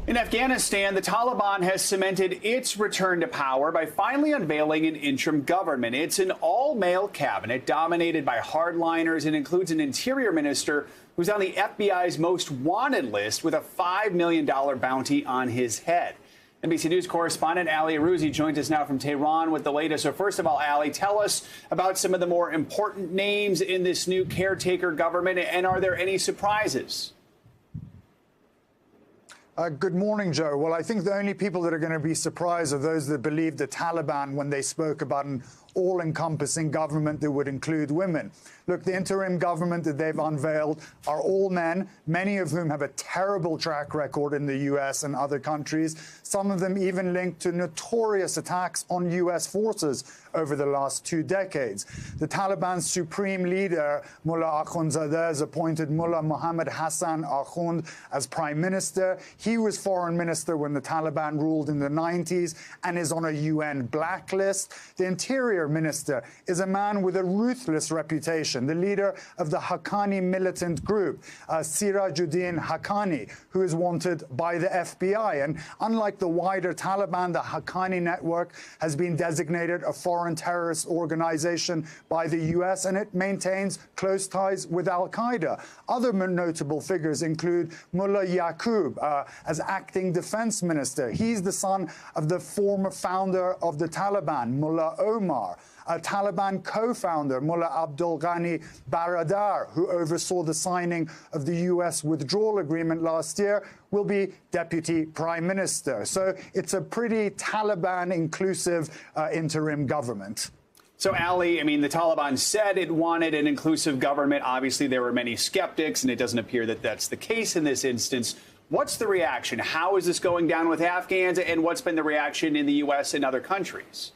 In Afghanistan, the Taliban has cemented its return to power by finally unveiling an interim government. It's an all-male cabinet dominated by hardliners and includes an interior minister who's on the FBI's most wanted list with a $5 million bounty on his head. NBC News correspondent Ali Arouzi joins us now from Tehran with the latest. So first of all, Ali, tell us about some of the more important names in this new caretaker government, and are there any surprises? Good morning, Joe. Well, I think the only people that are going to be surprised are those that believe the Taliban when they spoke about an all-encompassing government that would include women. Look, the interim government that they've unveiled are all men, many of whom have a terrible track record in the U.S. and other countries, some of them even linked to notorious attacks on U.S. forces over the last 2 decades. The Taliban's supreme leader, Mullah Akhundzadeh, has appointed Mullah Muhammad Hassan Akhund as prime minister. He was foreign minister when the Taliban ruled in the 90s and is on a UN blacklist. The interior minister is a man with a ruthless reputation, the leader of the Haqqani militant group, Sirajuddin Haqqani, who is wanted by the FBI. And unlike the wider Taliban, the Haqqani network has been designated a foreign terrorist organization by the U.S., and it maintains close ties with al-Qaeda. Other notable figures include Mullah Yaqub as acting defense minister. He's the son of the former founder of the Taliban, Mullah Omar. A Taliban co-founder, Mullah Abdul Ghani Baradar, who oversaw the signing of the U.S. withdrawal agreement last year, will be deputy prime minister. So it's a pretty Taliban-inclusive interim government. So, Ali, I mean, the Taliban said it wanted an inclusive government. Obviously, there were many skeptics, and it doesn't appear that that's the case in this instance. What's the reaction? How is this going down with Afghans, and what's been the reaction in the U.S. and other countries?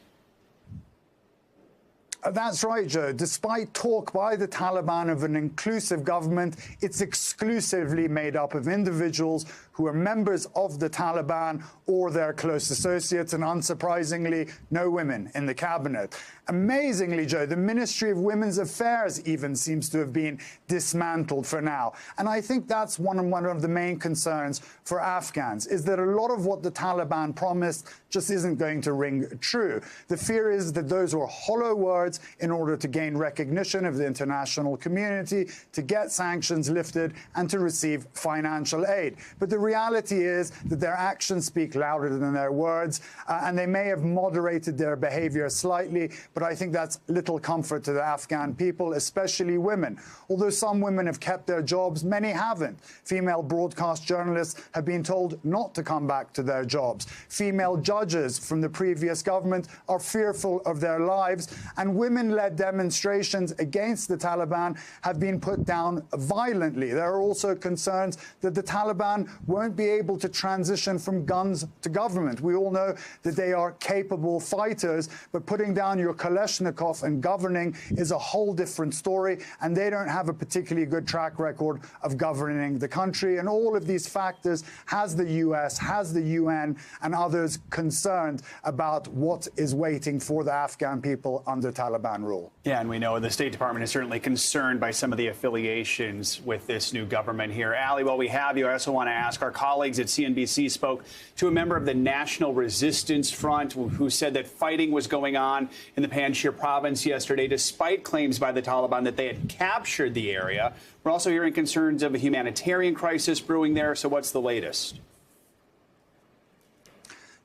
That's right, Joe. Despite talk by the Taliban of an inclusive government, it's exclusively made up of individuals who are members of the Taliban or their close associates, and unsurprisingly, no women in the cabinet. Amazingly, Joe, the Ministry of Women's Affairs even seems to have been dismantled for now. And I think that's one of the main concerns for Afghans, is that a lot of what the Taliban promised just isn't going to ring true. The fear is that those were hollow words in order to gain recognition of the international community, to get sanctions lifted, and to receive financial aid. But the reality is that their actions speak louder than their words, and they may have moderated their behavior slightly, but I think that's little comfort to the Afghan people, especially women. Although some women have kept their jobs, many haven't. Female broadcast journalists have been told not to come back to their jobs. Female judges from the previous government are fearful of their lives, and women-led demonstrations against the Taliban have been put down violently. There are also concerns that the Taliban won't be able to transition from guns to government. We all know that they are capable fighters, but putting down your Kalashnikov and governing is a whole different story, and they don't have a particularly good track record of governing the country. And all of these factors has the U.S., has the UN, and others concerned about what is waiting for the Afghan people under Taliban rule. Yeah, and we know the State Department is certainly concerned by some of the affiliations with this new government here. Ali, while we have you, I also want to ask, our colleagues at CNBC spoke to a member of the National Resistance Front who said that fighting was going on in the Panjshir province yesterday, despite claims by the Taliban that they had captured the area. We're also hearing concerns of a humanitarian crisis brewing there. So what's the latest?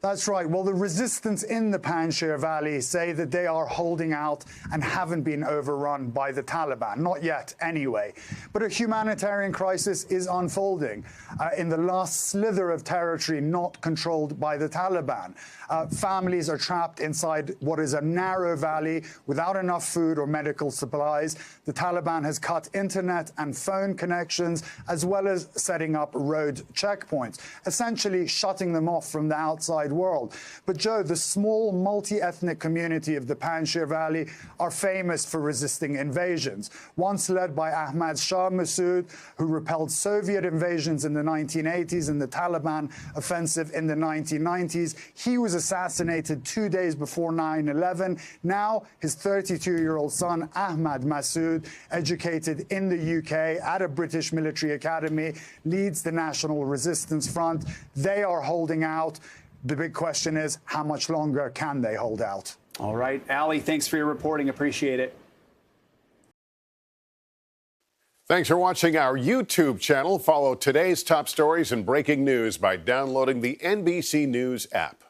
That's right. Well, the resistance in the Panjshir Valley say that they are holding out and haven't been overrun by the Taliban. Not yet, anyway. But a humanitarian crisis is unfolding in the last slither of territory not controlled by the Taliban. Families are trapped inside what is a narrow valley without enough food or medical supplies. The Taliban has cut internet and phone connections, as well as setting up road checkpoints, essentially shutting them off from the outside outside world. But Joe, the small multi-ethnic community of the Panjshir Valley are famous for resisting invasions. Once led by Ahmad Shah Massoud, who repelled Soviet invasions in the 1980s and the Taliban offensive in the 1990s, he was assassinated 2 days before 9/11. Now, his 32-year-old son, Ahmad Massoud, educated in the UK at a British military academy, leads the National Resistance Front. They are holding out. The big question is, how much longer can they hold out? All right, Ali, thanks for your reporting. Appreciate it. Thanks for watching our YouTube channel. Follow today's top stories and breaking news by downloading the NBC News app.